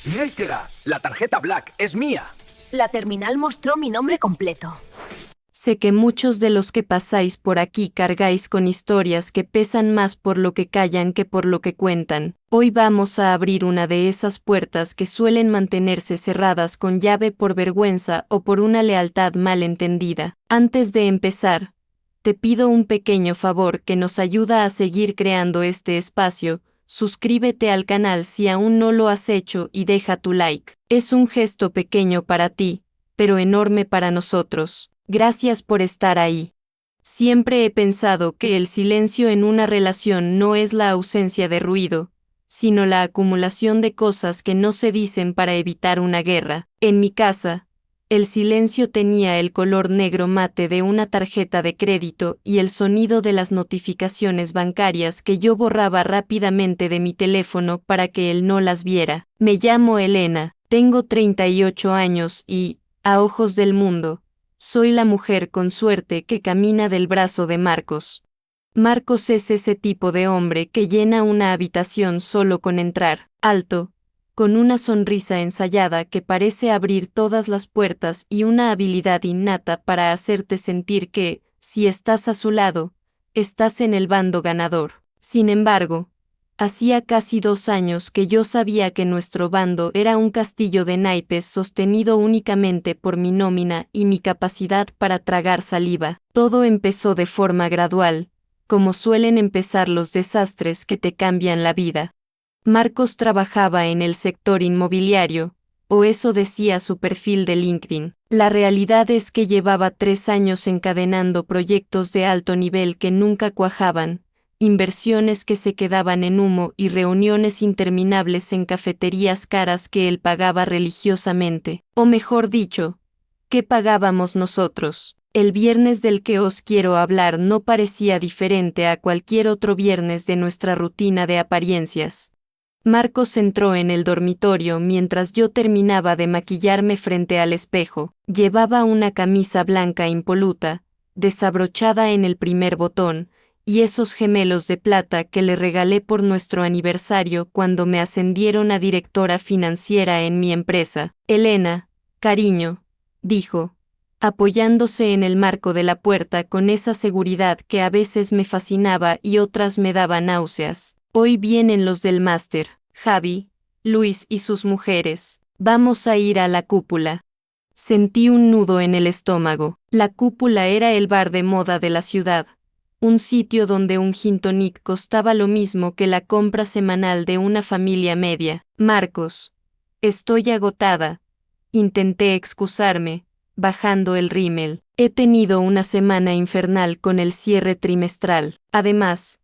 Néstora, la tarjeta Black es mía. La terminal mostró mi nombre completo. Sé que muchos de los que pasáis por aquí cargáis con historias que pesan más por lo que callan que por lo que cuentan. Hoy vamos a abrir una de esas puertas que suelen mantenerse cerradas con llave por vergüenza o por una lealtad mal entendida. Antes de empezar, te pido un pequeño favor que nos ayuda a seguir creando este espacio. Suscríbete al canal si aún no lo has hecho y deja tu like. Es un gesto pequeño para ti, pero enorme para nosotros. Gracias por estar ahí. Siempre he pensado que el silencio en una relación no es la ausencia de ruido, sino la acumulación de cosas que no se dicen para evitar una guerra. En mi casa, el silencio tenía el color negro mate de una tarjeta de crédito y el sonido de las notificaciones bancarias que yo borraba rápidamente de mi teléfono para que él no las viera. Me llamo Elena, tengo 38 años y, a ojos del mundo, soy la mujer con suerte que camina del brazo de Marcos. Marcos es ese tipo de hombre que llena una habitación solo con entrar, alto, con una sonrisa ensayada que parece abrir todas las puertas y una habilidad innata para hacerte sentir que, si estás a su lado, estás en el bando ganador. Sin embargo, hacía casi 2 años que yo sabía que nuestro bando era un castillo de naipes sostenido únicamente por mi nómina y mi capacidad para tragar saliva. Todo empezó de forma gradual, como suelen empezar los desastres que te cambian la vida. Marcos trabajaba en el sector inmobiliario, o eso decía su perfil de LinkedIn. La realidad es que llevaba 3 años encadenando proyectos de alto nivel que nunca cuajaban, inversiones que se quedaban en humo y reuniones interminables en cafeterías caras que él pagaba religiosamente. O mejor dicho, ¿qué pagábamos nosotros? El viernes del que os quiero hablar no parecía diferente a cualquier otro viernes de nuestra rutina de apariencias. Marcos entró en el dormitorio mientras yo terminaba de maquillarme frente al espejo. Llevaba una camisa blanca impoluta, desabrochada en el primer botón, y esos gemelos de plata que le regalé por nuestro aniversario cuando me ascendieron a directora financiera en mi empresa. Elena, cariño, dijo, apoyándose en el marco de la puerta con esa seguridad que a veces me fascinaba y otras me daba náuseas. Hoy vienen los del máster, Javi, Luis y sus mujeres. Vamos a ir a la cúpula. Sentí un nudo en el estómago. La cúpula era el bar de moda de la ciudad, un sitio donde un gin tonic costaba lo mismo que la compra semanal de una familia media. Marcos, estoy agotada. Intenté excusarme, bajando el rímel. He tenido una semana infernal con el cierre trimestral. Además,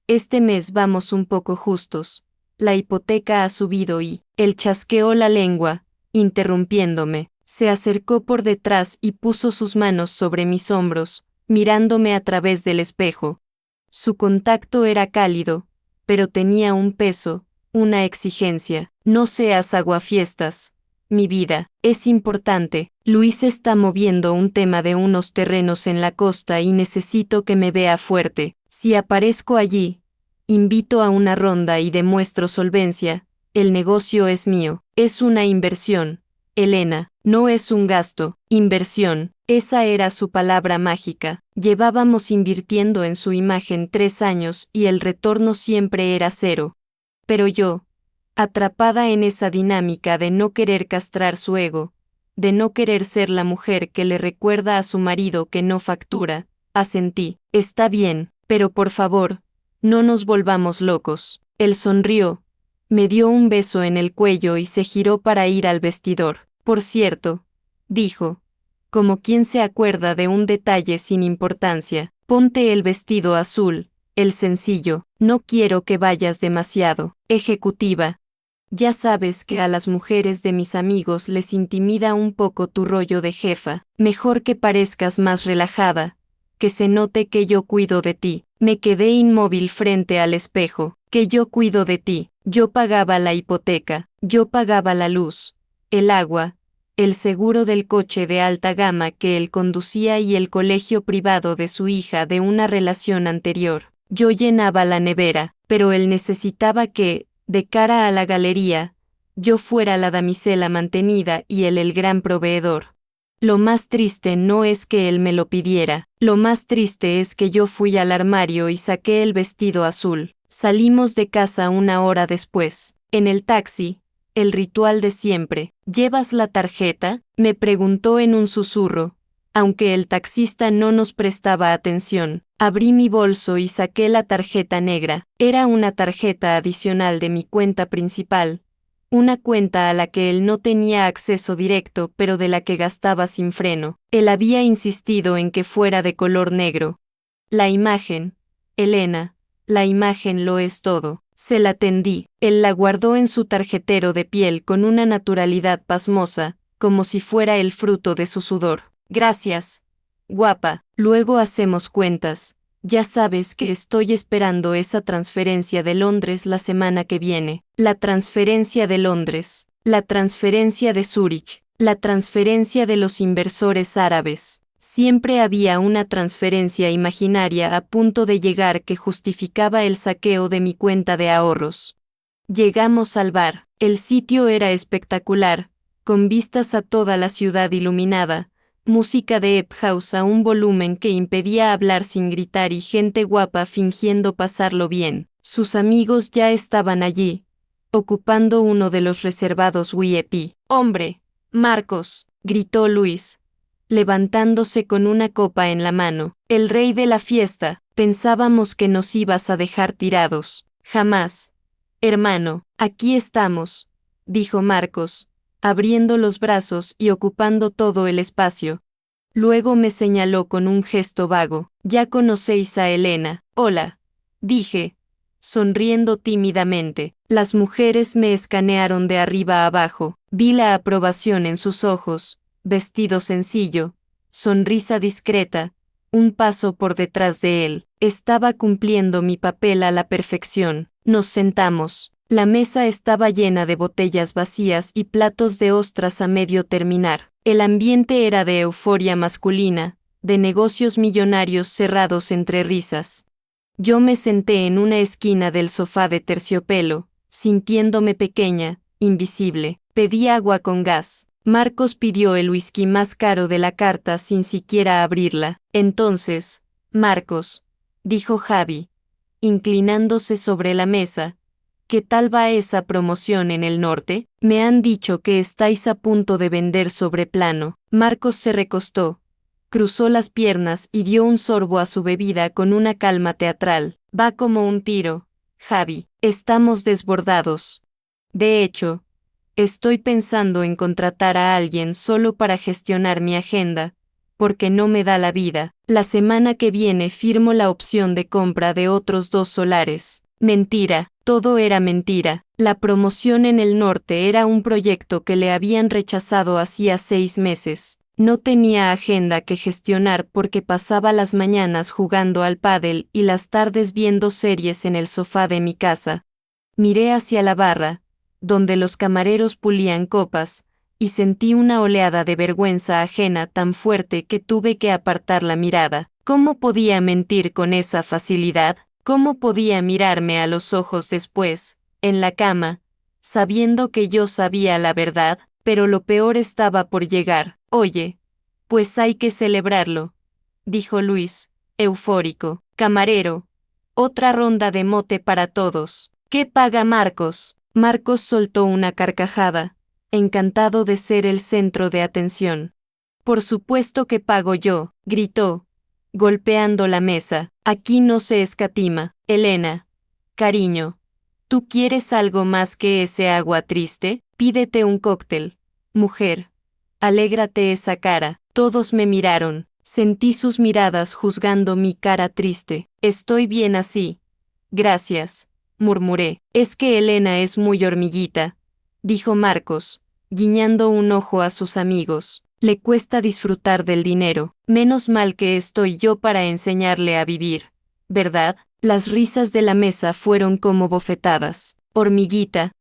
este mes vamos un poco justos. La hipoteca ha subido y, él chasqueó la lengua, interrumpiéndome. Se acercó por detrás y puso sus manos sobre mis hombros, mirándome a través del espejo. Su contacto era cálido, pero tenía un peso, una exigencia. No seas aguafiestas. Mi vida, es importante. Luis está moviendo un tema de unos terrenos en la costa y necesito que me vea fuerte. Si aparezco allí, invito a una ronda y demuestro solvencia. El negocio es mío. Es una inversión. Elena, no es un gasto. Inversión. Esa era su palabra mágica. Llevábamos invirtiendo en su imagen 3 años y el retorno siempre era cero. Pero yo, atrapada en esa dinámica de no querer castrar su ego, de no querer ser la mujer que le recuerda a su marido que no factura, asentí. Está bien, pero por favor, no nos volvamos locos. Él sonrió, me dio un beso en el cuello y se giró para ir al vestidor. Por cierto, dijo, como quien se acuerda de un detalle sin importancia, ponte el vestido azul, el sencillo. No quiero que vayas demasiado ejecutiva. Ya sabes que a las mujeres de mis amigos les intimida un poco tu rollo de jefa. Mejor que parezcas más relajada, que se note que yo cuido de ti. Me quedé inmóvil frente al espejo. Que yo cuido de ti. Yo pagaba la hipoteca, yo pagaba la luz, el agua, el seguro del coche de alta gama que él conducía y el colegio privado de su hija de una relación anterior. Yo llenaba la nevera, pero él necesitaba que, de cara a la galería, yo fuera la damisela mantenida y él el gran proveedor. Lo más triste no es que él me lo pidiera, lo más triste es que yo fui al armario y saqué el vestido azul. Salimos de casa una hora después. En el taxi, el ritual de siempre. ¿Llevas la tarjeta?, me preguntó en un susurro. Aunque el taxista no nos prestaba atención, abrí mi bolso y saqué la tarjeta negra. Era una tarjeta adicional de mi cuenta principal. Una cuenta a la que él no tenía acceso directo pero de la que gastaba sin freno. Él había insistido en que fuera de color negro. La imagen, Elena, la imagen lo es todo. Se la tendí. Él la guardó en su tarjetero de piel con una naturalidad pasmosa, como si fuera el fruto de su sudor. Gracias, guapa. Luego hacemos cuentas. Ya sabes que estoy esperando esa transferencia de Londres la semana que viene. La transferencia de Londres, la transferencia de Zúrich, la transferencia de los inversores árabes. Siempre había una transferencia imaginaria a punto de llegar que justificaba el saqueo de mi cuenta de ahorros. Llegamos al bar. El sitio era espectacular, con vistas a toda la ciudad iluminada, música de Ephouse a un volumen que impedía hablar sin gritar y gente guapa fingiendo pasarlo bien. Sus amigos ya estaban allí, ocupando uno de los reservados VIP. «Hombre, Marcos», gritó Luis, levantándose con una copa en la mano. «El rey de la fiesta, pensábamos que nos ibas a dejar tirados». «Jamás. Hermano, aquí estamos», dijo Marcos, abriendo los brazos y ocupando todo el espacio. Luego me señaló con un gesto vago. «Ya conocéis a Elena». «Hola», dije, sonriendo tímidamente. Las mujeres me escanearon de arriba a abajo. Vi la aprobación en sus ojos. Vestido sencillo, sonrisa discreta, un paso por detrás de él. Estaba cumpliendo mi papel a la perfección. Nos sentamos. La mesa estaba llena de botellas vacías y platos de ostras a medio terminar. El ambiente era de euforia masculina, de negocios millonarios cerrados entre risas. Yo me senté en una esquina del sofá de terciopelo, sintiéndome pequeña, invisible. Pedí agua con gas. Marcos pidió el whisky más caro de la carta sin siquiera abrirla. «Entonces, Marcos», dijo Javi, inclinándose sobre la mesa, «¿qué tal va esa promoción en el norte? Me han dicho que estáis a punto de vender sobreplano». Marcos se recostó, cruzó las piernas y dio un sorbo a su bebida con una calma teatral. «Va como un tiro, Javi. Estamos desbordados. De hecho, estoy pensando en contratar a alguien solo para gestionar mi agenda, porque no me da la vida. La semana que viene firmo la opción de compra de otros 2 solares». Mentira, todo era mentira. La promoción en el norte era un proyecto que le habían rechazado hacía 6 meses. No tenía agenda que gestionar porque pasaba las mañanas jugando al pádel y las tardes viendo series en el sofá de mi casa. Miré hacia la barra, donde los camareros pulían copas, y sentí una oleada de vergüenza ajena tan fuerte que tuve que apartar la mirada. ¿Cómo podía mentir con esa facilidad? ¿Cómo podía mirarme a los ojos después, en la cama, sabiendo que yo sabía la verdad? Pero lo peor estaba por llegar. «Oye, pues hay que celebrarlo», dijo Luis, eufórico. «Camarero, otra ronda de mote para todos». «¿Qué paga Marcos?». Marcos soltó una carcajada, encantado de ser el centro de atención. «Por supuesto que pago yo», gritó, golpeando la mesa. «Aquí no se escatima. Elena, cariño, ¿tú quieres algo más que ese agua triste? Pídete un cóctel. Mujer, alégrate esa cara». Todos me miraron. Sentí sus miradas juzgando mi cara triste. «Estoy bien así. Gracias», murmuré. «Es que Elena es muy hormiguita», dijo Marcos, guiñando un ojo a sus amigos. «Le cuesta disfrutar del dinero. Menos mal que estoy yo para enseñarle a vivir, ¿verdad?». Las risas de la mesa fueron como bofetadas. «Hormiguita».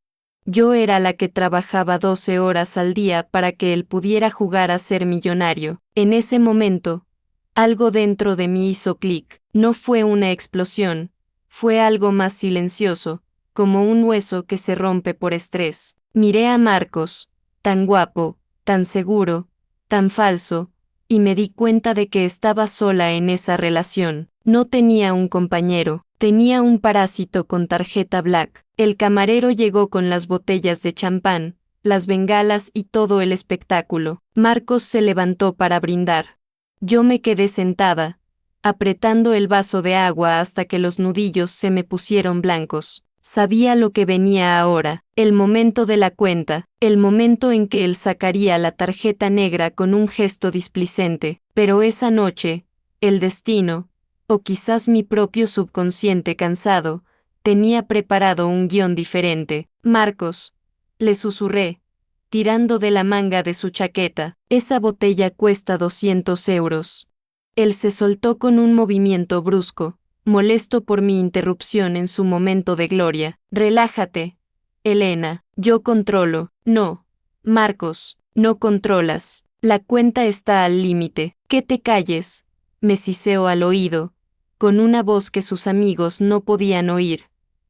Yo era la que trabajaba 12 horas al día para que él pudiera jugar a ser millonario. En ese momento, algo dentro de mí hizo clic. No fue una explosión, fue algo más silencioso, como un hueso que se rompe por estrés. Miré a Marcos, tan guapo, tan seguro, tan falso, y me di cuenta de que estaba sola en esa relación. No tenía un compañero, tenía un parásito con tarjeta Black. El camarero llegó con las botellas de champán, las bengalas y todo el espectáculo. Marcos se levantó para brindar. Yo me quedé sentada, apretando el vaso de agua hasta que los nudillos se me pusieron blancos. Sabía lo que venía ahora, el momento de la cuenta, el momento en que él sacaría la tarjeta negra con un gesto displicente, pero esa noche, el destino, o quizás mi propio subconsciente cansado, tenía preparado un guión diferente. Marcos, le susurré, tirando de la manga de su chaqueta, esa botella cuesta 200 euros. Él se soltó con un movimiento brusco, molesto por mi interrupción en su momento de gloria. Relájate, Elena, yo controlo. No, Marcos, no controlas. La cuenta está al límite. Que te calles, me siseó al oído, con una voz que sus amigos no podían oír.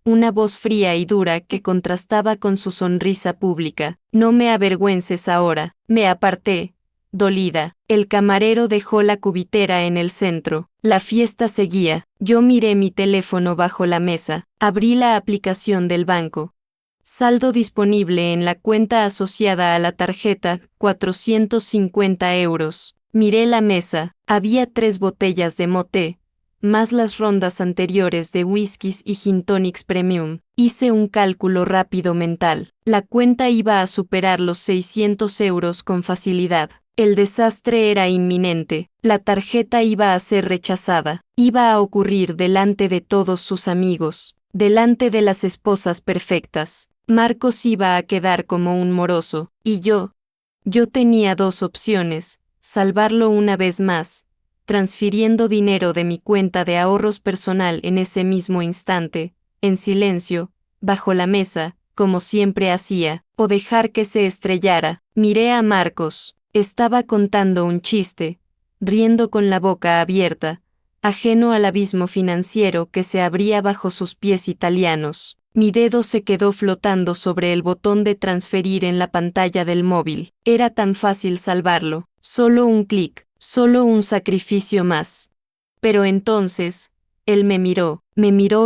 Una voz fría y dura que contrastaba con su sonrisa pública. No me avergüences ahora. Me aparté, dolida. El camarero dejó la cubitera en el centro. La fiesta seguía. Yo miré mi teléfono bajo la mesa. Abrí la aplicación del banco. Saldo disponible en la cuenta asociada a la tarjeta, 450 euros. Miré la mesa. Había 3 botellas de moté, más las rondas anteriores de whiskies y gin tonics premium. Hice un cálculo rápido mental. La cuenta iba a superar los 600 euros con facilidad. El desastre era inminente. La tarjeta iba a ser rechazada. Iba a ocurrir delante de todos sus amigos, delante de las esposas perfectas. Marcos iba a quedar como un moroso, y yo tenía 2 opciones: salvarlo una vez más, transfiriendo dinero de mi cuenta de ahorros personal en ese mismo instante, en silencio, bajo la mesa, como siempre hacía, o dejar que se estrellara. Miré a Marcos. Estaba contando un chiste, riendo con la boca abierta, ajeno al abismo financiero que se abría bajo sus pies italianos. Mi dedo se quedó flotando sobre el botón de transferir en la pantalla del móvil. Era tan fácil salvarlo. Solo un clic, solo un sacrificio más. Pero entonces, él me miró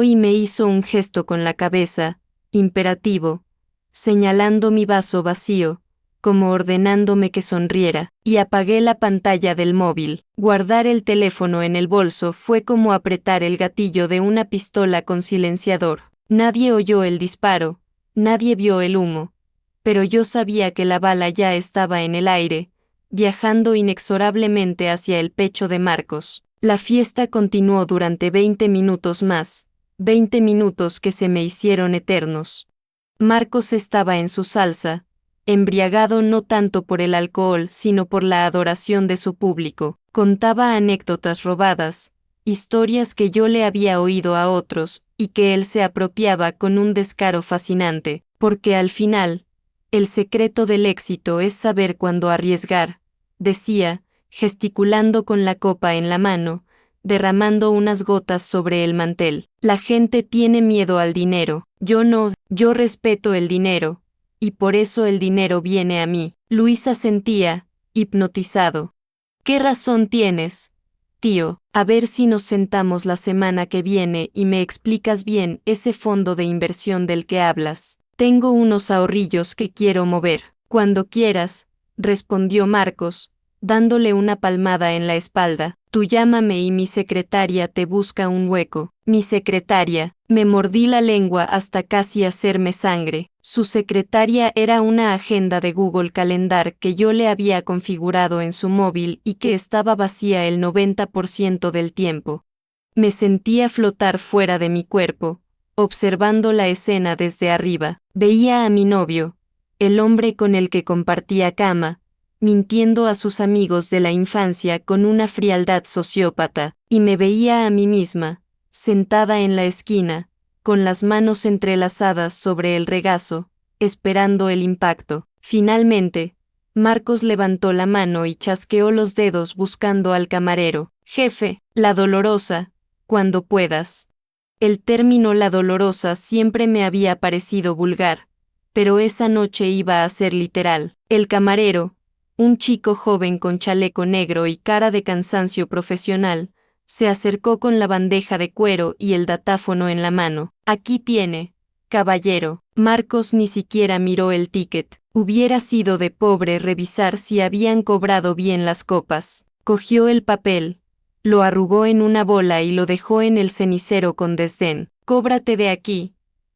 y me hizo un gesto con la cabeza, imperativo, señalando mi vaso vacío, como ordenándome que sonriera, y apagué la pantalla del móvil. Guardar el teléfono en el bolso fue como apretar el gatillo de una pistola con silenciador. Nadie oyó el disparo, nadie vio el humo, pero yo sabía que la bala ya estaba en el aire, viajando inexorablemente hacia el pecho de Marcos. La fiesta continuó durante 20 minutos más, 20 minutos que se me hicieron eternos. Marcos estaba en su salsa, embriagado no tanto por el alcohol sino por la adoración de su público. Contaba anécdotas robadas, historias que yo le había oído a otros, y que él se apropiaba con un descaro fascinante, porque al final, el secreto del éxito es saber cuándo arriesgar, decía, gesticulando con la copa en la mano, derramando unas gotas sobre el mantel. La gente tiene miedo al dinero, yo no, yo respeto el dinero, y por eso el dinero viene a mí. Luis asentía, hipnotizado. ¿Qué razón tienes, tío? A ver si nos sentamos la semana que viene y me explicas bien ese fondo de inversión del que hablas. Tengo unos ahorrillos que quiero mover. Cuando quieras, respondió Marcos, dándole una palmada en la espalda. Tú llámame y mi secretaria te busca un hueco. Mi secretaria. Me mordí la lengua hasta casi hacerme sangre. Su secretaria era una agenda de Google Calendar que yo le había configurado en su móvil y que estaba vacía el 90% del tiempo. Me sentía flotar fuera de mi cuerpo, observando la escena desde arriba. Veía a mi novio, el hombre con el que compartía cama, mintiendo a sus amigos de la infancia con una frialdad sociópata, y me veía a mí misma, sentada en la esquina, con las manos entrelazadas sobre el regazo, esperando el impacto. Finalmente, Marcos levantó la mano y chasqueó los dedos buscando al camarero. Jefe, la dolorosa, cuando puedas. El término la dolorosa siempre me había parecido vulgar, pero esa noche iba a ser literal. El camarero, un chico joven con chaleco negro y cara de cansancio profesional, se acercó con la bandeja de cuero y el datáfono en la mano. Aquí tiene, caballero. Marcos ni siquiera miró el ticket. Hubiera sido de pobre revisar si habían cobrado bien las copas. Cogió el papel, lo arrugó en una bola y lo dejó en el cenicero con desdén. «Cóbrate de aquí»,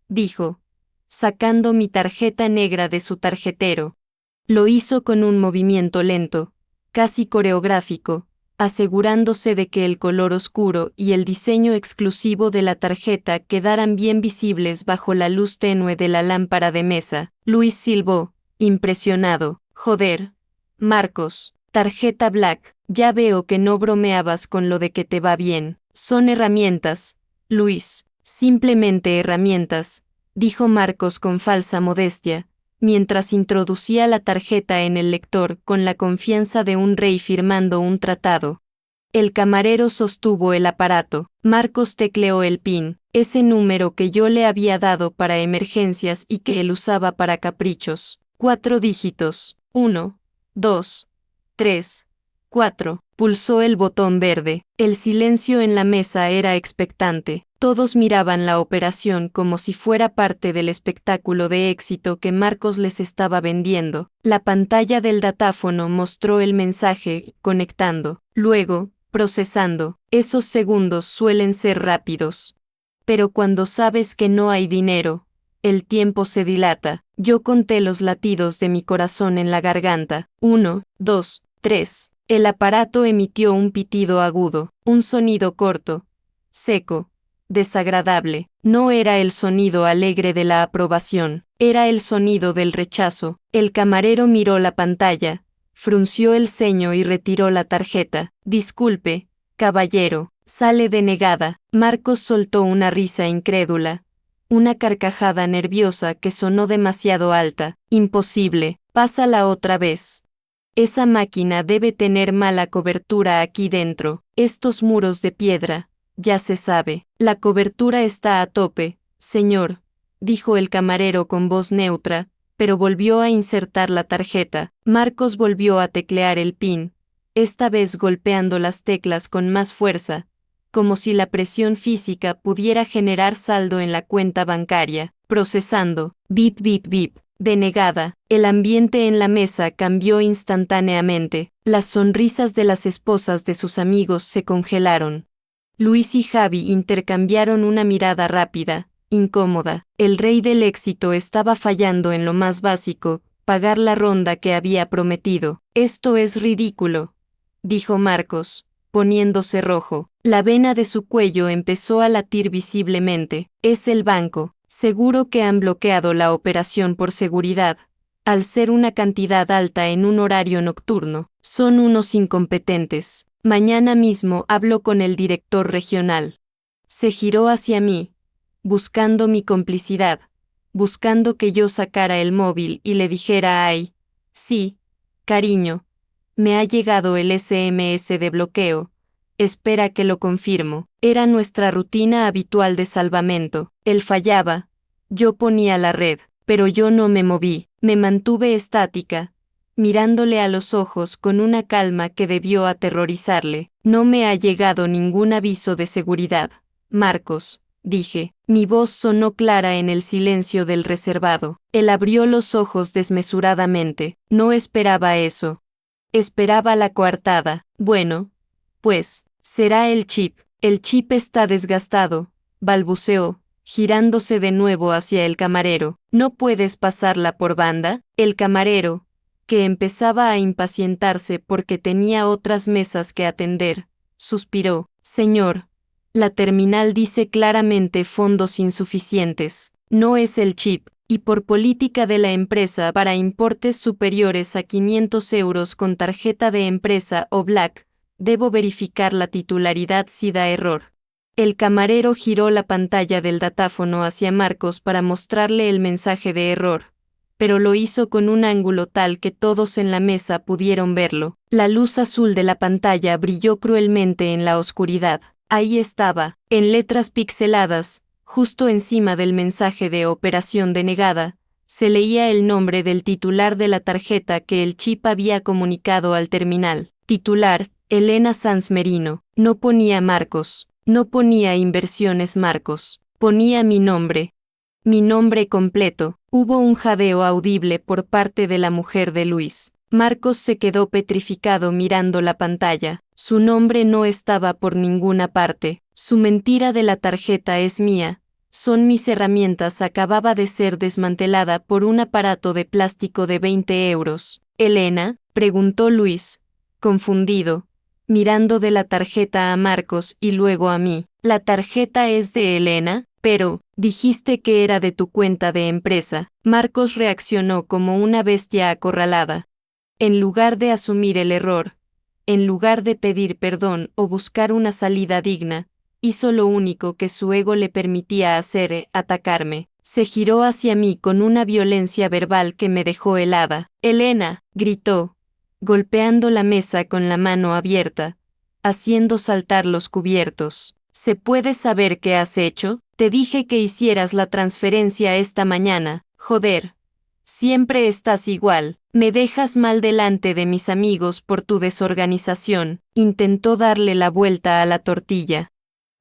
dijo, sacando mi tarjeta negra de su tarjetero. Lo hizo con un movimiento lento, casi coreográfico, asegurándose de que el color oscuro y el diseño exclusivo de la tarjeta quedaran bien visibles bajo la luz tenue de la lámpara de mesa. Luis silbó, impresionado. «Joder, Marcos, tarjeta Black, ya veo que no bromeabas con lo de que te va bien. Son herramientas, Luis, simplemente herramientas», dijo Marcos con falsa modestia, mientras introducía la tarjeta en el lector con la confianza de un rey firmando un tratado. El camarero sostuvo el aparato. Marcos tecleó el PIN, ese número que yo le había dado para emergencias y que él usaba para caprichos. 4 dígitos. 1, 2, 3, 4. Pulsó el botón verde. El silencio en la mesa era expectante. Todos miraban la operación como si fuera parte del espectáculo de éxito que Marcos les estaba vendiendo. La pantalla del datáfono mostró el mensaje, conectando, luego, procesando. Esos segundos suelen ser rápidos. Pero cuando sabes que no hay dinero, el tiempo se dilata. Yo conté los latidos de mi corazón en la garganta. 1, 2, 3. El aparato emitió un pitido agudo, un sonido corto, seco, desagradable. No era el sonido alegre de la aprobación, era el sonido del rechazo. El camarero miró la pantalla, frunció el ceño y retiró la tarjeta. «Disculpe, caballero, sale denegada». Marcos soltó una risa incrédula, una carcajada nerviosa que sonó demasiado alta. «Imposible, pásala otra vez. Esa máquina debe tener mala cobertura aquí dentro. Estos muros de piedra, ya se sabe. La cobertura está a tope, señor», dijo el camarero con voz neutra, pero volvió a insertar la tarjeta. Marcos volvió a teclear el PIN, esta vez golpeando las teclas con más fuerza, como si la presión física pudiera generar saldo en la cuenta bancaria. Procesando. Bip bip bip. Denegada. El ambiente en la mesa cambió instantáneamente. Las sonrisas de las esposas de sus amigos se congelaron. Luis y Javi intercambiaron una mirada rápida, incómoda. El rey del éxito estaba fallando en lo más básico, pagar la ronda que había prometido. «Esto es ridículo», dijo Marcos, poniéndose rojo. La vena de su cuello empezó a latir visiblemente. «Es el banco. Seguro que han bloqueado la operación por seguridad. Al ser una cantidad alta en un horario nocturno, son unos incompetentes. Mañana mismo hablo con el director regional». Se giró hacia mí, buscando mi complicidad, buscando que yo sacara el móvil y le dijera «Ay, sí, cariño, me ha llegado el SMS de bloqueo. Espera que lo confirmo». Era nuestra rutina habitual de salvamento. Él fallaba, yo ponía la red, pero yo no me moví. Me mantuve estática, mirándole a los ojos con una calma que debió aterrorizarle. «No me ha llegado ningún aviso de seguridad, Marcos», dije. Mi voz sonó clara en el silencio del reservado. Él abrió los ojos desmesuradamente. «No esperaba eso. Esperaba la coartada». «Bueno, pues, será el chip. El chip está desgastado», balbuceó, girándose de nuevo hacia el camarero. «¿No puedes pasarla por banda?» El camarero, que empezaba a impacientarse porque tenía otras mesas que atender, suspiró. «Señor, la terminal dice claramente fondos insuficientes. No es el chip, y por política de la empresa para importes superiores a 500 euros con tarjeta de empresa o Black, debo verificar la titularidad si da error». El camarero giró la pantalla del datáfono hacia Marcos para mostrarle el mensaje de error, pero lo hizo con un ángulo tal que todos en la mesa pudieron verlo. La luz azul de la pantalla brilló cruelmente en la oscuridad. Ahí estaba, en letras pixeladas, justo encima del mensaje de operación denegada, Se leía el nombre del titular de la tarjeta que el chip había comunicado al terminal. Titular, Elena Sanz Merino. No ponía Marcos. No ponía Inversiones Marcos. Ponía mi nombre. Mi nombre completo. Hubo un jadeo audible por parte de la mujer de Luis. Marcos se quedó petrificado mirando la pantalla. Su nombre no estaba por ninguna parte. Su mentira de la tarjeta es mía. Son mis herramientas acababa de ser desmantelada por un aparato de plástico de 20 euros. ¿Elena? Preguntó Luis, confundido, mirando de la tarjeta a Marcos y luego a mí. ¿La tarjeta es de Elena? Pero, dijiste que era de tu cuenta de empresa. Marcos reaccionó como una bestia acorralada. En lugar de asumir el error, en lugar de pedir perdón o buscar una salida digna, hizo lo único que su ego le permitía hacer, atacarme. Se giró hacia mí con una violencia verbal que me dejó helada. «Elena», gritó, golpeando la mesa con la mano abierta, haciendo saltar los cubiertos. ¿Se puede saber qué has hecho? Te dije que hicieras la transferencia esta mañana. Joder. Siempre estás igual. Me dejas mal delante de mis amigos por tu desorganización. Intentó darle la vuelta a la tortilla.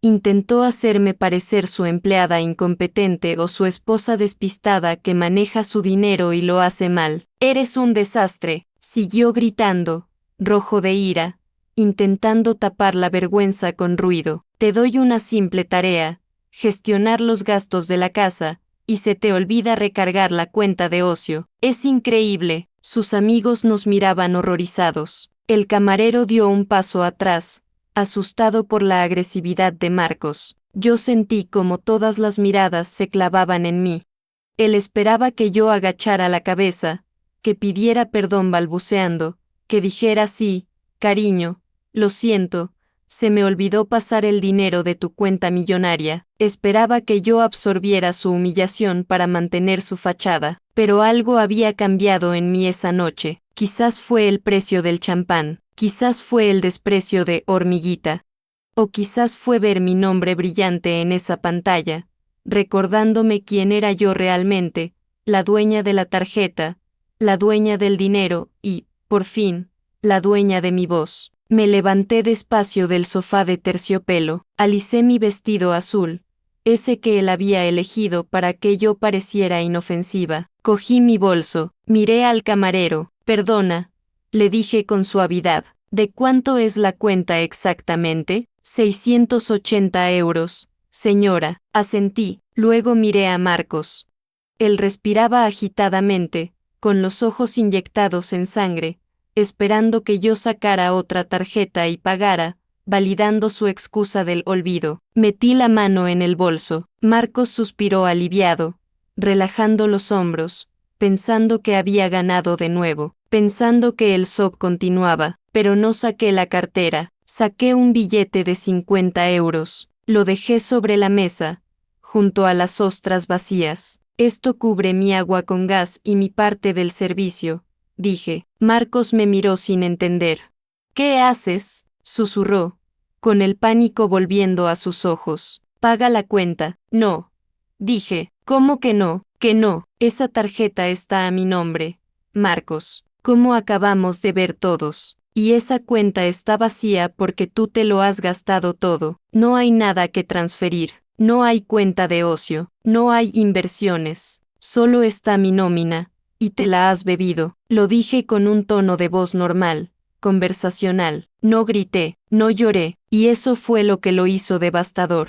Intentó hacerme parecer su empleada incompetente o su esposa despistada que maneja su dinero y lo hace mal. Eres un desastre, siguió gritando, rojo de ira, intentando tapar la vergüenza con ruido. Te doy una simple tarea, gestionar los gastos de la casa, y se te olvida recargar la cuenta de ocio. Es increíble. Sus amigos nos miraban horrorizados. El camarero dio un paso atrás, asustado por la agresividad de Marcos. Yo sentí como todas las miradas se clavaban en mí. Él esperaba que yo agachara la cabeza, que pidiera perdón balbuceando, que dijera sí, cariño, lo siento, se me olvidó pasar el dinero de tu cuenta millonaria. Esperaba que yo absorbiera su humillación para mantener su fachada, pero algo había cambiado en mí esa noche. Quizás fue el precio del champán. Quizás fue el desprecio de hormiguita. O quizás fue ver mi nombre brillante en esa pantalla, recordándome quién era yo realmente, la dueña de la tarjeta, la dueña del dinero y, por fin, la dueña de mi voz. Me levanté despacio del sofá de terciopelo, alicé mi vestido azul, ese que él había elegido para que yo pareciera inofensiva. Cogí mi bolso, miré al camarero. Perdona, le dije con suavidad. ¿De cuánto es la cuenta exactamente? 680 euros, señora, asentí. Luego miré a Marcos. Él respiraba agitadamente, con los ojos inyectados en sangre, esperando que yo sacara otra tarjeta y pagara, validando su excusa del olvido. Metí la mano en el bolso. Marcos suspiró aliviado, relajando los hombros, pensando que había ganado de nuevo, pensando que el SOP continuaba, pero no saqué la cartera. Saqué un billete de 50 euros, lo dejé sobre la mesa, junto a las ostras vacías. Esto cubre mi agua con gas y mi parte del servicio, dije. Marcos me miró sin entender. ¿Qué haces?, susurró, con el pánico volviendo a sus ojos. Paga la cuenta. No, dije. ¿Cómo que no? Que no, esa tarjeta está a mi nombre, Marcos, como acabamos de ver todos. Y esa cuenta está vacía porque tú te lo has gastado todo. No hay nada que transferir, no hay cuenta de ocio, no hay inversiones, solo está mi nómina, y te la has bebido. Lo dije con un tono de voz normal, conversacional. No grité, no lloré, y eso fue lo que lo hizo devastador.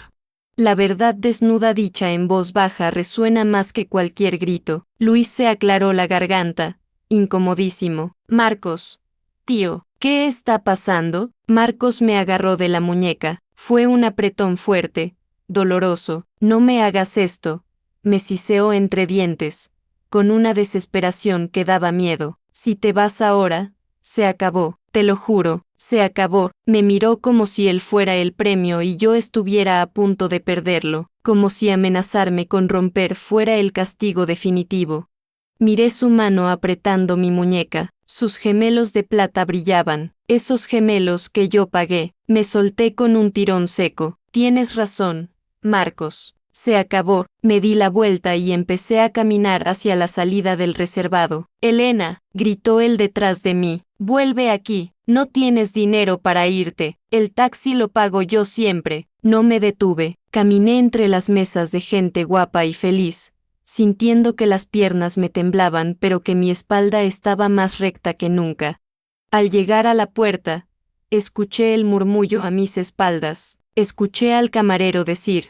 La verdad desnuda dicha en voz baja resuena más que cualquier grito. Luis se aclaró la garganta, incomodísimo. Marcos, tío, ¿qué está pasando? Marcos me agarró de la muñeca. Fue un apretón fuerte, doloroso. No me hagas esto, me siseó entre dientes, con una desesperación que daba miedo. Si te vas ahora, se acabó, te lo juro, se acabó. Me miró como si él fuera el premio y yo estuviera a punto de perderlo, como si amenazarme con romper fuera el castigo definitivo. Miré su mano apretando mi muñeca, sus gemelos de plata brillaban, esos gemelos que yo pagué. Me solté con un tirón seco. Tienes razón, Marcos. Se acabó, me di la vuelta y empecé a caminar hacia la salida del reservado. Elena, gritó él detrás de mí, vuelve aquí, no tienes dinero para irte, el taxi lo pago yo siempre. No me detuve, caminé entre las mesas de gente guapa y feliz, sintiendo que las piernas me temblaban pero que mi espalda estaba más recta que nunca. Al llegar a la puerta, escuché el murmullo a mis espaldas, escuché al camarero decir: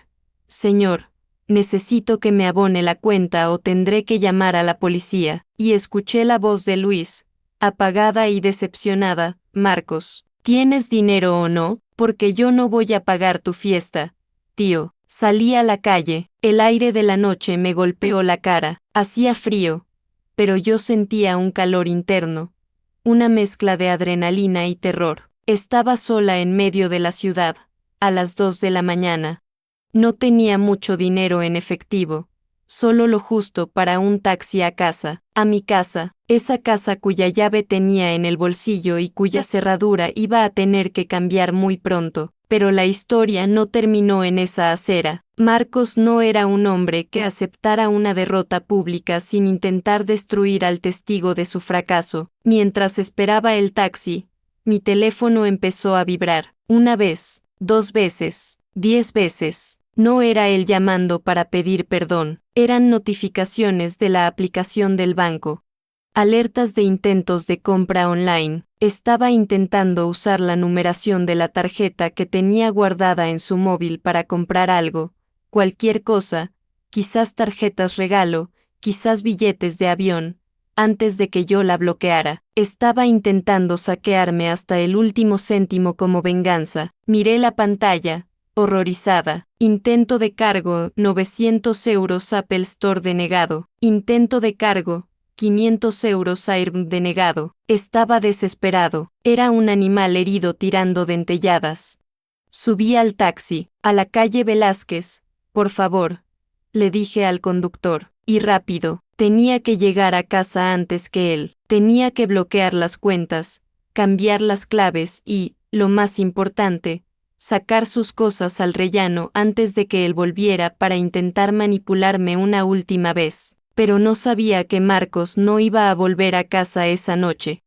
«Señor, necesito que me abone la cuenta o tendré que llamar a la policía», y escuché la voz de Luis, apagada y decepcionada: «Marcos, ¿tienes dinero o no? Porque yo no voy a pagar tu fiesta, tío». Salí a la calle, el aire de la noche me golpeó la cara, hacía frío, pero yo sentía un calor interno, una mezcla de adrenalina y terror. Estaba sola en medio de la ciudad, a las 2 de la mañana. No tenía mucho dinero en efectivo, solo lo justo para un taxi a casa, a mi casa, esa casa cuya llave tenía en el bolsillo y cuya cerradura iba a tener que cambiar muy pronto. Pero la historia no terminó en esa acera. Marcos no era un hombre que aceptara una derrota pública sin intentar destruir al testigo de su fracaso. Mientras esperaba el taxi, mi teléfono empezó a vibrar. 1 vez, 2 veces, 10 veces. No era él llamando para pedir perdón, eran notificaciones de la aplicación del banco. Alertas de intentos de compra online. Estaba intentando usar la numeración de la tarjeta que tenía guardada en su móvil para comprar algo, cualquier cosa, quizás tarjetas regalo, quizás billetes de avión, antes de que yo la bloqueara. Estaba intentando saquearme hasta el último céntimo como venganza. Miré la pantalla, horrorizada. Intento de cargo, 900 euros Apple Store denegado. Intento de cargo, 500 euros AirB denegado. Estaba desesperado. Era un animal herido tirando dentelladas. Subí al taxi, a la calle Velázquez. «Por favor», le dije al conductor, y rápido. Tenía que llegar a casa antes que él. Tenía que bloquear las cuentas, cambiar las claves y, lo más importante, sacar sus cosas al rellano antes de que él volviera para intentar manipularme una última vez. Pero no sabía que Marcos no iba a volver a casa esa noche.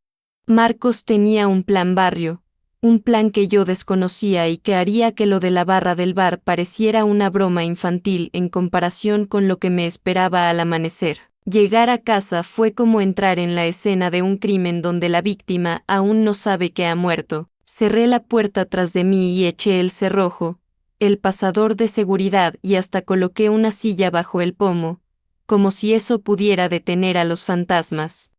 Marcos tenía un plan barrio, un plan que yo desconocía y que haría que lo de la barra del bar pareciera una broma infantil en comparación con lo que me esperaba al amanecer. Llegar a casa fue como entrar en la escena de un crimen donde la víctima aún no sabe que ha muerto. Cerré la puerta tras de mí y eché el cerrojo, el pasador de seguridad y hasta coloqué una silla bajo el pomo, como si eso pudiera detener a los fantasmas.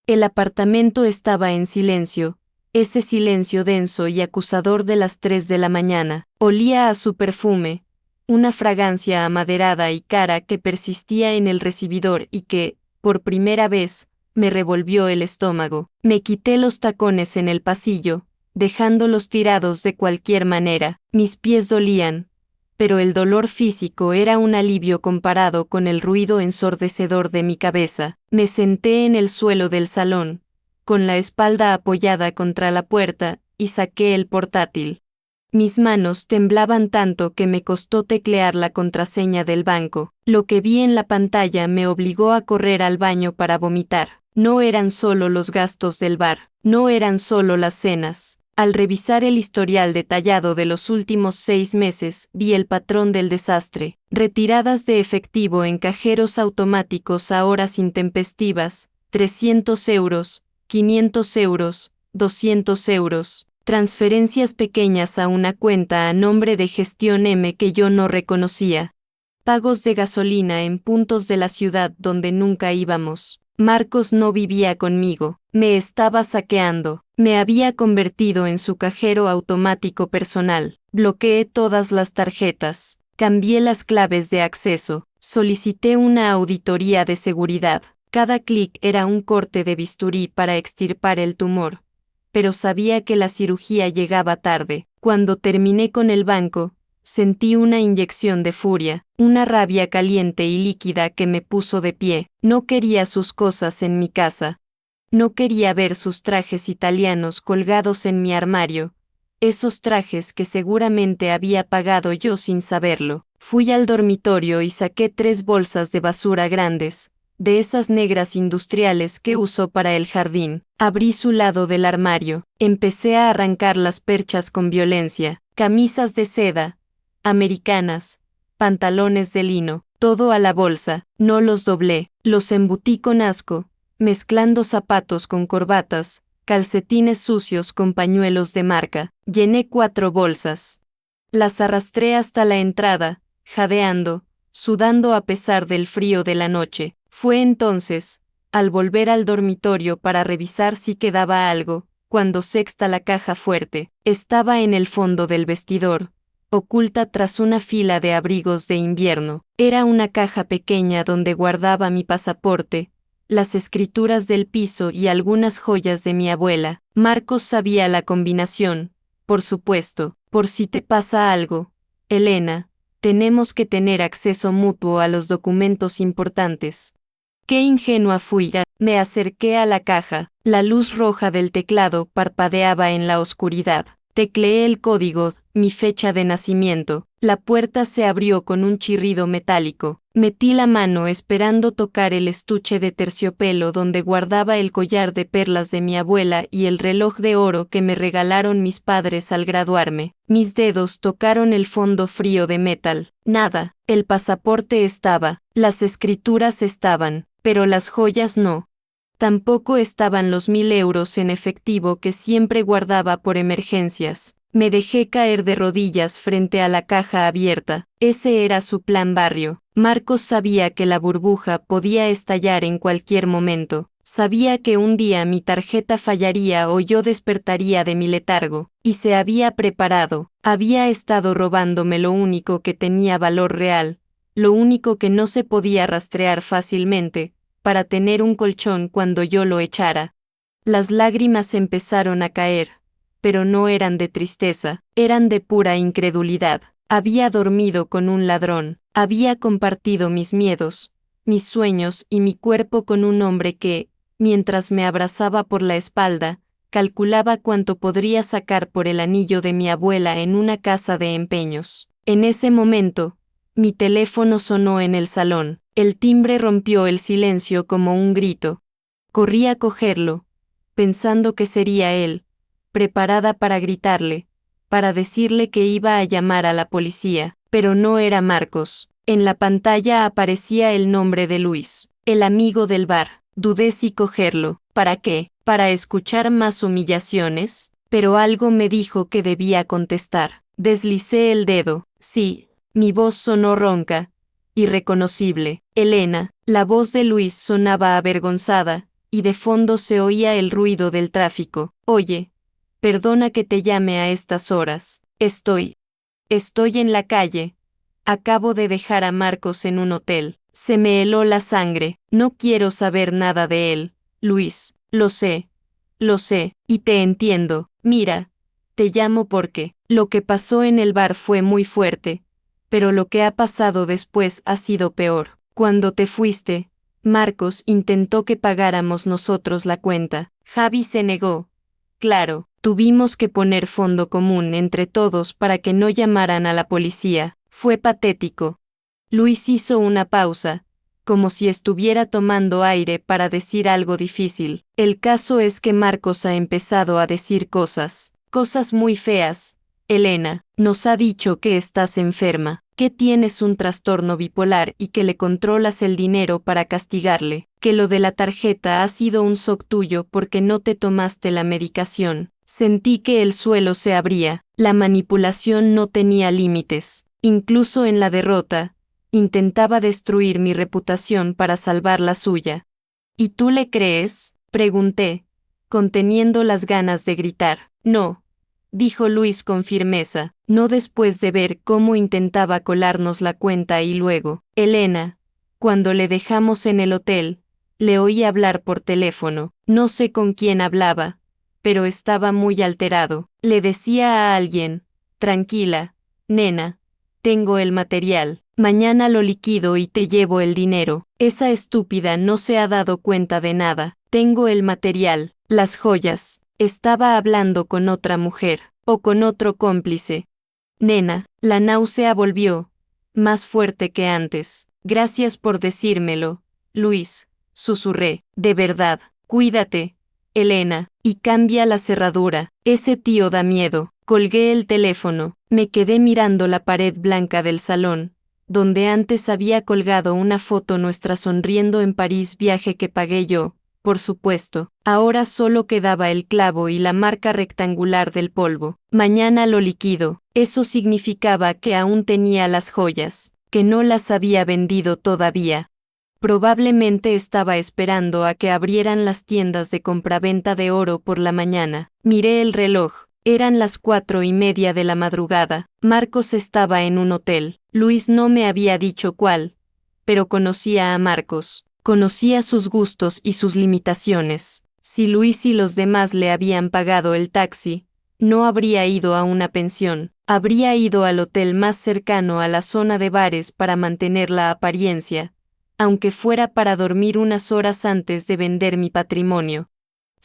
El apartamento estaba en silencio, ese silencio denso y acusador de las 3 de la mañana. Olía a su perfume, una fragancia amaderada y cara que persistía en el recibidor y que, por primera vez, me revolvió el estómago. Me quité los tacones en el pasillo, dejándolos tirados de cualquier manera. Mis pies dolían, pero el dolor físico era un alivio comparado con el ruido ensordecedor de mi cabeza. Me senté en el suelo del salón, con la espalda apoyada contra la puerta, y saqué el portátil. Mis manos temblaban tanto que me costó teclear la contraseña del banco. Lo que vi en la pantalla me obligó a correr al baño para vomitar. No eran solo los gastos del bar, no eran solo las cenas. Al revisar el historial detallado de los últimos 6 meses, vi el patrón del desastre. Retiradas de efectivo en cajeros automáticos a horas intempestivas, 300 euros, 500 euros, 200 euros. Transferencias pequeñas a una cuenta a nombre de Gestión M que yo no reconocía. Pagos de gasolina en puntos de la ciudad donde nunca íbamos. Marcos no vivía conmigo, me estaba saqueando, me había convertido en su cajero automático personal. Bloqueé todas las tarjetas, cambié las claves de acceso, solicité una auditoría de seguridad. Cada clic era un corte de bisturí para extirpar el tumor. Pero sabía que la cirugía llegaba tarde. Cuando terminé con el banco, sentí una inyección de furia, una rabia caliente y líquida que me puso de pie. No quería sus cosas en mi casa. No quería ver sus trajes italianos colgados en mi armario, esos trajes que seguramente había pagado yo sin saberlo. Fui al dormitorio y saqué 3 bolsas de basura grandes, de esas negras industriales que uso para el jardín. Abrí su lado del armario, empecé a arrancar las perchas con violencia, camisas de seda, americanas, pantalones de lino, todo a la bolsa, no los doblé, los embutí con asco, mezclando zapatos con corbatas, calcetines sucios con pañuelos de marca. Llené 4 bolsas. Las arrastré hasta la entrada, jadeando, sudando a pesar del frío de la noche. Fue entonces, al volver al dormitorio para revisar si quedaba algo, cuando sexta la caja fuerte. Estaba en el fondo del vestidor, oculta tras una fila de abrigos de invierno. Era una caja pequeña donde guardaba mi pasaporte, las escrituras del piso y algunas joyas de mi abuela. Marcos sabía la combinación, por supuesto. Por si te pasa algo, Elena, tenemos que tener acceso mutuo a los documentos importantes. Qué ingenua fui. Me acerqué a la caja. La luz roja del teclado parpadeaba en la oscuridad. Tecleé el código, mi fecha de nacimiento. La puerta se abrió con un chirrido metálico. Metí la mano esperando tocar el estuche de terciopelo donde guardaba el collar de perlas de mi abuela y el reloj de oro que me regalaron mis padres al graduarme. Mis dedos tocaron el fondo frío de metal. Nada. El pasaporte estaba, las escrituras estaban, pero las joyas no. Tampoco estaban los 1000 euros en efectivo que siempre guardaba por emergencias. Me dejé caer de rodillas frente a la caja abierta. Ese era su plan barrio. Marcos sabía que la burbuja podía estallar en cualquier momento. Sabía que un día mi tarjeta fallaría o yo despertaría de mi letargo. Y se había preparado. Había estado robándome lo único que tenía valor real, lo único que no se podía rastrear fácilmente, para tener un colchón cuando yo lo echara. Las lágrimas empezaron a caer, pero no eran de tristeza, eran de pura incredulidad. Había dormido con un ladrón, había compartido mis miedos, mis sueños y mi cuerpo con un hombre que, mientras me abrazaba por la espalda, calculaba cuánto podría sacar por el anillo de mi abuela en una casa de empeños. En ese momento, mi teléfono sonó en el salón. El timbre rompió el silencio como un grito. Corrí a cogerlo, pensando que sería él, preparada para gritarle, para decirle que iba a llamar a la policía, pero no era Marcos. En la pantalla aparecía el nombre de Luis, el amigo del bar. Dudé si cogerlo. ¿Para qué? ¿Para escuchar más humillaciones? Pero algo me dijo que debía contestar. Deslicé el dedo. Sí, mi voz sonó ronca, irreconocible. Elena. La voz de Luis sonaba avergonzada, y de fondo se oía el ruido del tráfico. Oye, perdona que te llame a estas horas. Estoy en la calle. Acabo de dejar a Marcos en un hotel. Se me heló la sangre. No quiero saber nada de él, Luis. Lo sé, y te entiendo. Mira, te llamo porque lo que pasó en el bar fue muy fuerte, pero lo que ha pasado después ha sido peor. Cuando te fuiste, Marcos intentó que pagáramos nosotros la cuenta. Javi se negó. Claro, tuvimos que poner fondo común entre todos para que no llamaran a la policía. Fue patético. Luis hizo una pausa, como si estuviera tomando aire para decir algo difícil. El caso es que Marcos ha empezado a decir cosas muy feas. Elena, nos ha dicho que estás enferma, que tienes un trastorno bipolar y que le controlas el dinero para castigarle, que lo de la tarjeta ha sido un shock tuyo porque no te tomaste la medicación. Sentí que el suelo se abría, la manipulación no tenía límites, incluso en la derrota. Intentaba destruir mi reputación para salvar la suya. ¿Y tú le crees?, pregunté, conteniendo las ganas de gritar. No, dijo Luis con firmeza, no después de ver cómo intentaba colarnos la cuenta y luego, Elena, cuando le dejamos en el hotel, le oí hablar por teléfono, no sé con quién hablaba, pero estaba muy alterado. Le decía a alguien, tranquila, nena, tengo el material. Mañana lo liquido y te llevo el dinero. Esa estúpida no se ha dado cuenta de nada. Tengo el material, las joyas. Estaba hablando con otra mujer, o con otro cómplice. Nena, la náusea volvió, más fuerte que antes. Gracias por decírmelo, Luis, susurré. De verdad, cuídate, Elena, y cambia la cerradura. Ese tío da miedo. Colgué el teléfono. Me quedé mirando la pared blanca del salón, donde antes había colgado una foto nuestra sonriendo en París, viaje que pagué yo, por supuesto. Ahora solo quedaba el clavo y la marca rectangular del polvo. Mañana lo liquido. Eso significaba que aún tenía las joyas, que no las había vendido todavía. Probablemente estaba esperando a que abrieran las tiendas de compraventa de oro por la mañana. Miré el reloj. Eran las 4:30 de la madrugada. Marcos estaba en un hotel. Luis no me había dicho cuál, pero conocía a Marcos. Conocía sus gustos y sus limitaciones. Si Luis y los demás le habían pagado el taxi, no habría ido a una pensión. Habría ido al hotel más cercano a la zona de bares para mantener la apariencia, aunque fuera para dormir unas horas antes de vender mi patrimonio.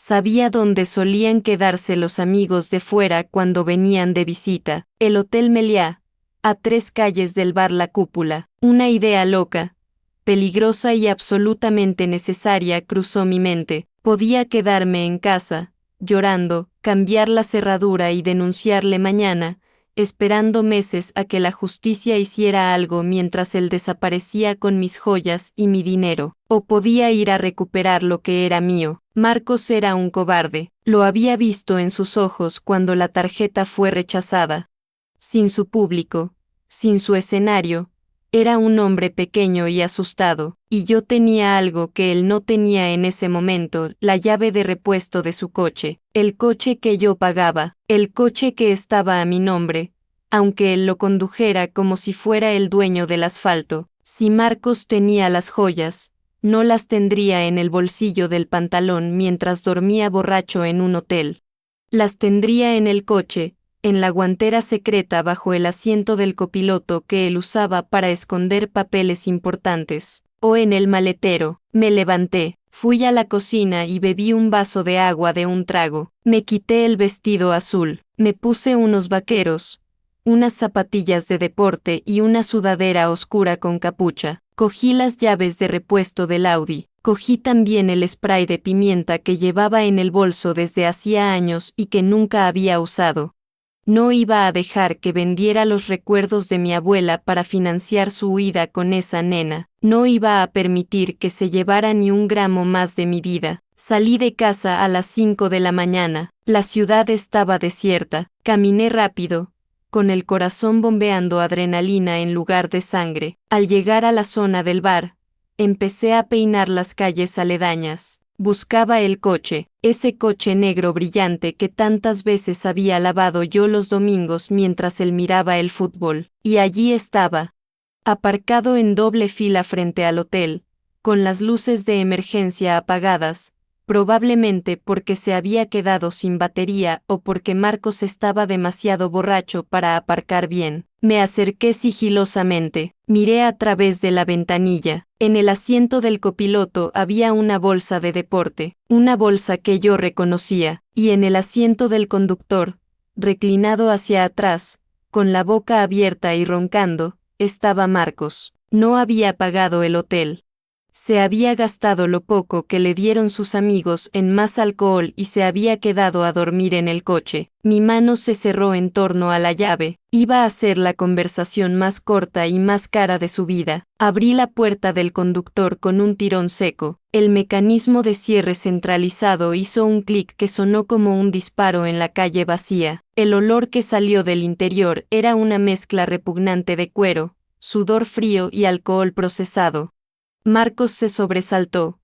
Sabía dónde solían quedarse los amigos de fuera cuando venían de visita, el Hotel Meliá, a 3 calles del bar La Cúpula. Una idea loca, peligrosa y absolutamente necesaria cruzó mi mente. Podía quedarme en casa, llorando, cambiar la cerradura y denunciarle mañana, esperando meses a que la justicia hiciera algo mientras él desaparecía con mis joyas y mi dinero. O podía ir a recuperar lo que era mío. Marcos era un cobarde. Lo había visto en sus ojos cuando la tarjeta fue rechazada. Sin su público, sin su escenario, era un hombre pequeño y asustado, y yo tenía algo que él no tenía en ese momento, la llave de repuesto de su coche, el coche que yo pagaba, el coche que estaba a mi nombre, aunque él lo condujera como si fuera el dueño del asfalto. Si Marcos tenía las joyas, no las tendría en el bolsillo del pantalón mientras dormía borracho en un hotel. Las tendría en el coche, en la guantera secreta bajo el asiento del copiloto que él usaba para esconder papeles importantes, o en el maletero. Me levanté, fui a la cocina y bebí un vaso de agua de un trago. Me quité el vestido azul, me puse unos vaqueros, unas zapatillas de deporte y una sudadera oscura con capucha. Cogí las llaves de repuesto del Audi. Cogí también el spray de pimienta que llevaba en el bolso desde hacía años y que nunca había usado. No iba a dejar que vendiera los recuerdos de mi abuela para financiar su huida con esa nena. No iba a permitir que se llevara ni un gramo más de mi vida. Salí de casa a las 5 de la mañana. La ciudad estaba desierta. Caminé rápido, con el corazón bombeando adrenalina en lugar de sangre. Al llegar a la zona del bar, empecé a peinar las calles aledañas. Buscaba el coche, ese coche negro brillante que tantas veces había lavado yo los domingos mientras él miraba el fútbol. Y allí estaba, aparcado en doble fila frente al hotel, con las luces de emergencia apagadas, probablemente porque se había quedado sin batería o porque Marcos estaba demasiado borracho para aparcar bien. Me acerqué sigilosamente, miré a través de la ventanilla. En el asiento del copiloto había una bolsa de deporte, una bolsa que yo reconocía, y en el asiento del conductor, reclinado hacia atrás, con la boca abierta y roncando, estaba Marcos. No había pagado el hotel. Se había gastado lo poco que le dieron sus amigos en más alcohol y se había quedado a dormir en el coche. Mi mano se cerró en torno a la llave. Iba a ser la conversación más corta y más cara de su vida. Abrí la puerta del conductor con un tirón seco. El mecanismo de cierre centralizado hizo un clic que sonó como un disparo en la calle vacía. El olor que salió del interior era una mezcla repugnante de cuero, sudor frío y alcohol procesado. Marcos se sobresaltó,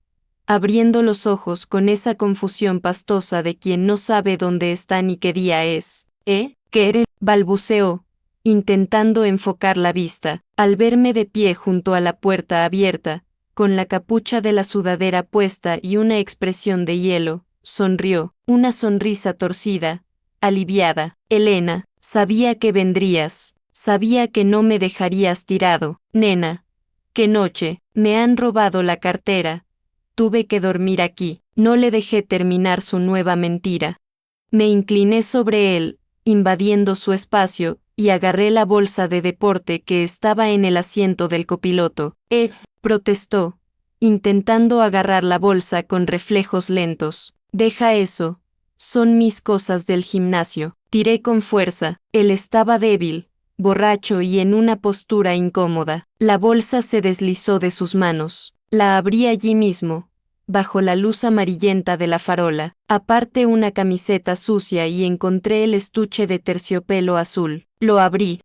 abriendo los ojos con esa confusión pastosa de quien no sabe dónde está ni qué día es. ¿Qué eres? Balbuceó, intentando enfocar la vista. Al verme de pie junto a la puerta abierta, con la capucha de la sudadera puesta y una expresión de hielo, sonrió, una sonrisa torcida, aliviada. Elena, sabía que vendrías, sabía que no me dejarías tirado, nena. ¡Qué noche! Me han robado la cartera. Tuve que dormir aquí. No le dejé terminar su nueva mentira. Me incliné sobre él, invadiendo su espacio, y agarré la bolsa de deporte que estaba en el asiento del copiloto. Protestó, intentando agarrar la bolsa con reflejos lentos. Deja eso. Son mis cosas del gimnasio. Tiré con fuerza. Él estaba débil, borracho y en una postura incómoda. La bolsa se deslizó de sus manos. La abrí allí mismo, bajo la luz amarillenta de la farola. Aparté una camiseta sucia y encontré el estuche de terciopelo azul. Lo abrí.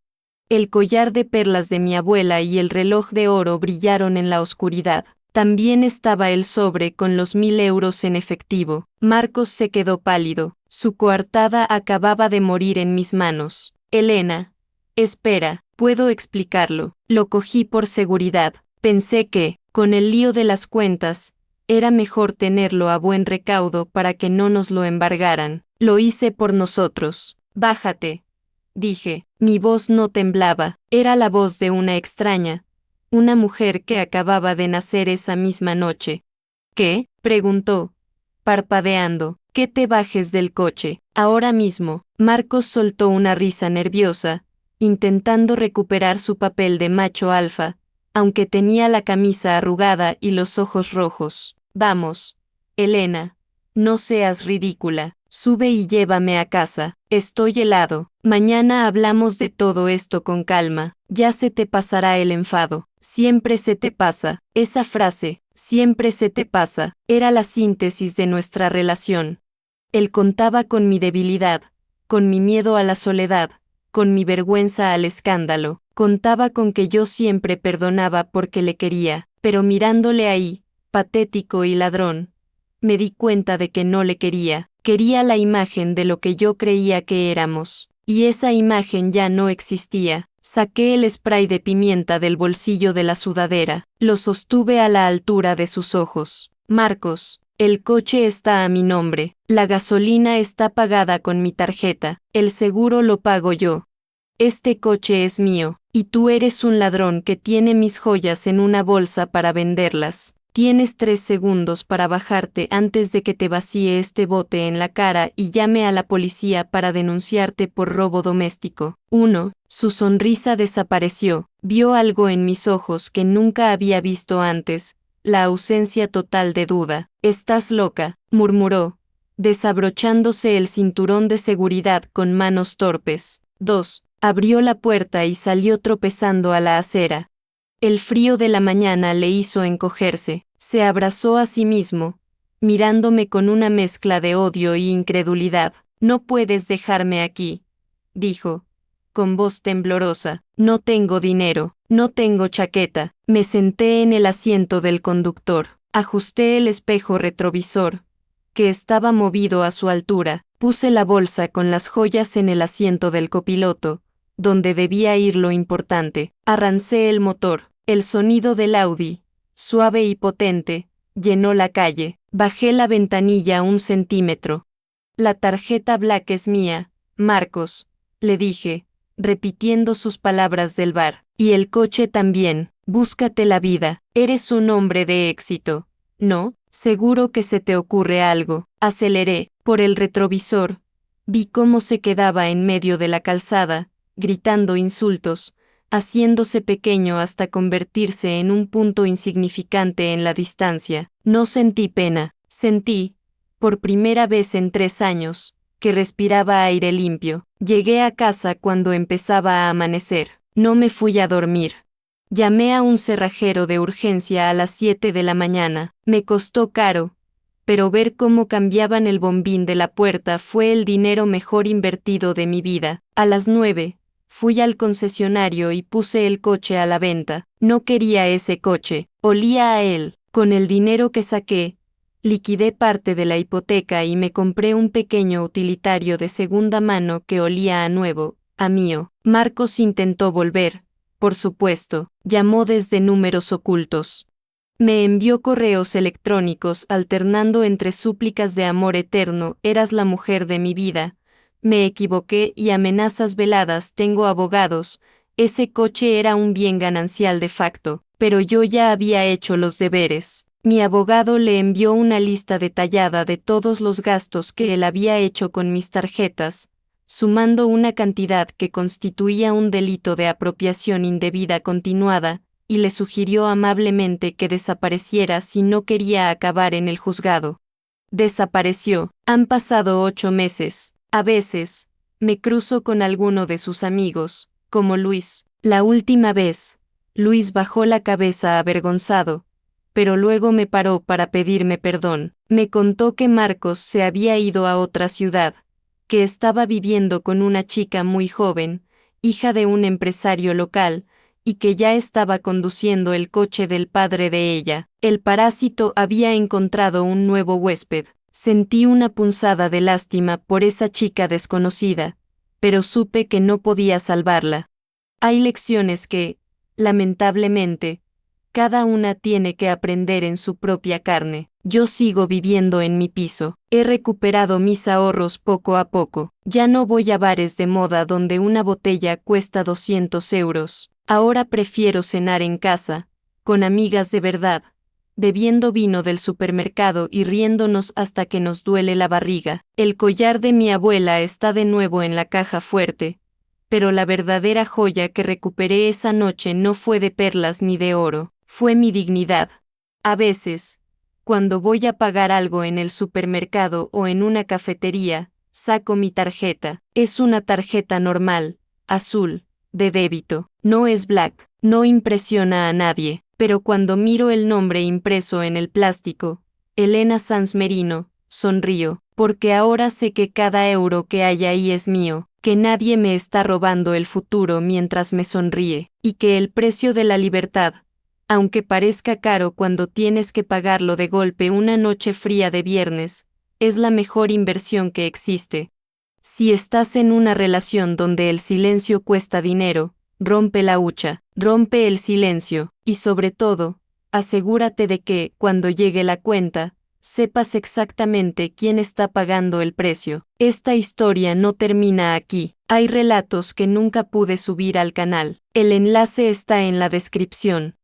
El collar de perlas de mi abuela y el reloj de oro brillaron en la oscuridad. También estaba el sobre con los 1000 euros en efectivo. Marcos se quedó pálido. Su coartada acababa de morir en mis manos. Elena. Espera, puedo explicarlo. Lo cogí por seguridad. Pensé que, con el lío de las cuentas, era mejor tenerlo a buen recaudo para que no nos lo embargaran. Lo hice por nosotros. Bájate, dije. Mi voz no temblaba. Era la voz de una extraña. Una mujer que acababa de nacer esa misma noche. ¿Qué? Preguntó, parpadeando. Que te bajes del coche, ahora mismo. Marcos soltó una risa nerviosa, intentando recuperar su papel de macho alfa, aunque tenía la camisa arrugada y los ojos rojos. Vamos, Elena, no seas ridícula. Sube y llévame a casa. Estoy helado. Mañana hablamos de todo esto con calma. Ya se te pasará el enfado. Siempre se te pasa. Esa frase, siempre se te pasa, era la síntesis de nuestra relación. Él contaba con mi debilidad, con mi miedo a la soledad, con mi vergüenza al escándalo. Contaba con que yo siempre perdonaba porque le quería, pero mirándole ahí, patético y ladrón, me di cuenta de que no le quería. Quería la imagen de lo que yo creía que éramos, y esa imagen ya no existía. Saqué el spray de pimienta del bolsillo de la sudadera, lo sostuve a la altura de sus ojos. Marcos, el coche está a mi nombre, la gasolina está pagada con mi tarjeta, el seguro lo pago yo. Este coche es mío, y tú eres un ladrón que tiene mis joyas en una bolsa para venderlas. Tienes 3 segundos para bajarte antes de que te vacíe este bote en la cara y llame a la policía para denunciarte por robo doméstico. 1. Su sonrisa desapareció. Vio algo en mis ojos que nunca había visto antes, la ausencia total de duda. Estás loca, murmuró, desabrochándose el cinturón de seguridad con manos torpes. 2. Abrió la puerta y salió tropezando a la acera. El frío de la mañana le hizo encogerse. Se abrazó a sí mismo, mirándome con una mezcla de odio y incredulidad. No puedes dejarme aquí, dijo, con voz temblorosa. No tengo dinero, no tengo chaqueta. Me senté en el asiento del conductor. Ajusté el espejo retrovisor, que estaba movido a su altura. Puse la bolsa con las joyas en el asiento del copiloto, donde debía ir lo importante. Arrancé el motor. El sonido del Audi, suave y potente, llenó la calle. Bajé la ventanilla 1 centímetro. La tarjeta Black es mía, Marcos, le dije, repitiendo sus palabras del bar. Y el coche también. Búscate la vida. Eres un hombre de éxito, ¿no? Seguro que se te ocurre algo. Aceleré. Por el retrovisor, vi cómo se quedaba en medio de la calzada, gritando insultos, haciéndose pequeño hasta convertirse en un punto insignificante en la distancia. No sentí pena, sentí, por primera vez en 3 años, que respiraba aire limpio. Llegué a casa cuando empezaba a amanecer. No me fui a dormir. Llamé a un cerrajero de urgencia a las 7 de la mañana. Me costó caro, pero ver cómo cambiaban el bombín de la puerta fue el dinero mejor invertido de mi vida. A las 9, fui al concesionario y puse el coche a la venta. No quería ese coche, olía a él. Con el dinero que saqué, liquidé parte de la hipoteca y me compré un pequeño utilitario de segunda mano que olía a nuevo, a mío. Marcos intentó volver, por supuesto, llamó desde números ocultos. Me envió correos electrónicos alternando entre súplicas de amor eterno, eras la mujer de mi vida, me equivoqué y amenazas veladas, tengo abogados, ese coche era un bien ganancial de facto, pero yo ya había hecho los deberes. Mi abogado le envió una lista detallada de todos los gastos que él había hecho con mis tarjetas, sumando una cantidad que constituía un delito de apropiación indebida continuada, y le sugirió amablemente que desapareciera si no quería acabar en el juzgado. Desapareció. Han pasado 8 meses. A veces, me cruzo con alguno de sus amigos, como Luis. La última vez, Luis bajó la cabeza avergonzado, pero luego me paró para pedirme perdón. Me contó que Marcos se había ido a otra ciudad, que estaba viviendo con una chica muy joven, hija de un empresario local, y que ya estaba conduciendo el coche del padre de ella. El parásito había encontrado un nuevo huésped. Sentí una punzada de lástima por esa chica desconocida, pero supe que no podía salvarla. Hay lecciones que, lamentablemente, cada una tiene que aprender en su propia carne. Yo sigo viviendo en mi piso. He recuperado mis ahorros poco a poco. Ya no voy a bares de moda donde una botella cuesta 200 euros. Ahora prefiero cenar en casa, con amigas de verdad, bebiendo vino del supermercado y riéndonos hasta que nos duele la barriga. El collar de mi abuela está de nuevo en la caja fuerte, pero la verdadera joya que recuperé esa noche no fue de perlas ni de oro, fue mi dignidad. A veces, cuando voy a pagar algo en el supermercado o en una cafetería, saco mi tarjeta. Es una tarjeta normal, azul, de débito. No es Black, no impresiona a nadie, pero cuando miro el nombre impreso en el plástico, Elena Sanz Merino, sonrío, porque ahora sé que cada euro que hay ahí es mío, que nadie me está robando el futuro mientras me sonríe, y que el precio de la libertad, aunque parezca caro cuando tienes que pagarlo de golpe una noche fría de viernes, es la mejor inversión que existe. Si estás en una relación donde el silencio cuesta dinero, rompe la hucha, rompe el silencio, y sobre todo, asegúrate de que, cuando llegue la cuenta, sepas exactamente quién está pagando el precio. Esta historia no termina aquí. Hay relatos que nunca pude subir al canal. El enlace está en la descripción.